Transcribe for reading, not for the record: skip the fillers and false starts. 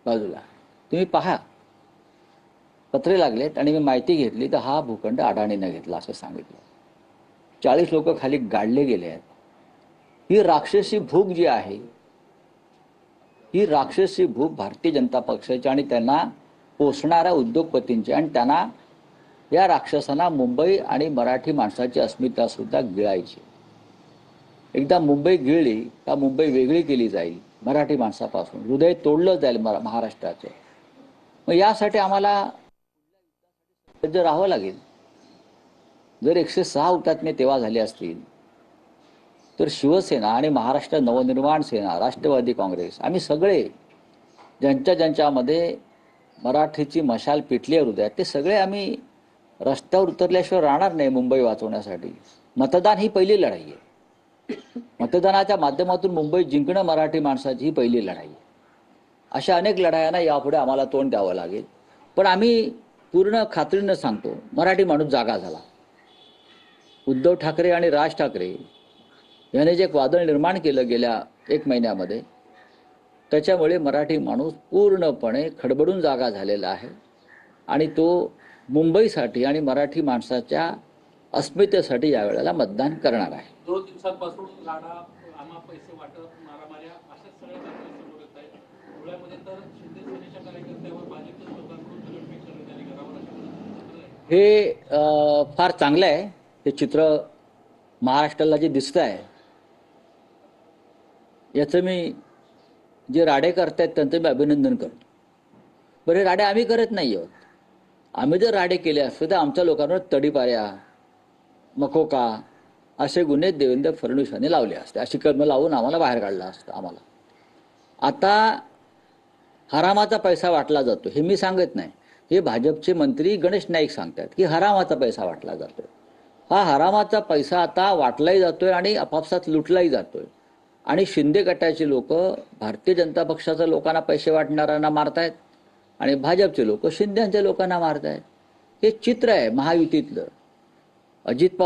बाजूला तुम्ही पहा, पत्रे लागलेत आणि मी माहिती घेतली तर हा भूखंड अडाणीने घेतला असं सांगितलं. 40 लोक खाली गाडले गेले आहेत. ही राक्षसी भूक जी आहे, ही राक्षसी भूक भारतीय जनता पक्षाची आणि त्यांना पोसणाऱ्या उद्योगपतींची, आणि त्यांना या राक्षसांना मुंबई आणि मराठी माणसाची अस्मिता सुद्धा गिळायची. एकदा मुंबई गिळली का मुंबई वेगळी केली जाईल मराठी माणसापासून, हृदय तोडलं जाईल महाराष्ट्राचं. मग यासाठी आम्हाला सज्ज राहावं लागेल. जर 106 हुतात्मे तेव्हा झाले असतील तर शिवसेना आणि महाराष्ट्र नवनिर्माण सेना, राष्ट्रवादी काँग्रेस, आम्ही सगळे ज्यांच्यामध्ये मराठीची मशाल पेटली हृदयात, ते सगळे आम्ही रस्त्यावर उतरल्याशिवाय राहणार नाही मुंबई वाचवण्यासाठी. मतदान ही पहिली लढाई आहे. मतदानाच्या माध्यमातून मुंबई जिंकणं मराठी माणसाची ही पहिली लढाई आहे. अशा अनेक लढायांना यापुढे आम्हाला तोंड द्यावं लागेल. पण आम्ही पूर्ण खात्रीनं सांगतो, मराठी माणूस जागा झाला. उद्धव ठाकरे आणि राज ठाकरे याने जे वादळ निर्माण केलं गेल्या 1 महिन्यामध्ये, त्याच्यामुळे मराठी माणूस पूर्णपणे खडबडून जागा झालेला आहे. आणि तो मुंबईसाठी आणि मराठी माणसाच्या अस्मितेसाठी यावेळेला मतदान करणार आहे. 2 दिवसांपासून लाडा, आम्हा पैसे वाटप, मारामाऱ्या अशा सगळ्या गोष्टी समोर येत आहेत. धुळ्यामध्ये तर शिंदे सेनेच्या कार्यकर्त्यावर भाजपच्या लोकांकडून दगडफेक करण्यात आली घरावर, अशा हे फार चांगलं आहे. हे चित्र महाराष्ट्राला जे दिसतं आहे याचं मी, जे राडे करतायत त्यांचं मी अभिनंदन करतो. बरं, हे राडे आम्ही करत नाही आहोत. आम्ही जर राडे केले असते तर आमच्या लोकांवर तडीपाऱ्या, मकोका असे गुन्हे देवेंद्र फडणवीस यांनी लावले असते. अशी कर्म लावून आम्हाला बाहेर काढलं असतं. आम्हाला आता हरामाचा पैसा वाटला जातो हे मी सांगत नाही, हे भाजपचे मंत्री गणेश नाईक सांगतात की हरामाचा पैसा वाटला जातोय. हा हरामाचा पैसा आता वाटलाही जातोय आणि आपापसात लुटलाही जातोय. आणि शिंदे गटाचे लोक भारतीय जनता पक्षाच्या लोकांना पैसे वाटणाऱ्यांना मारतायत आणि भाजपचे लोक शिंदेच्या लोकांना मारतायत. हे चित्र आहे महायुतीतलं. अजित पवार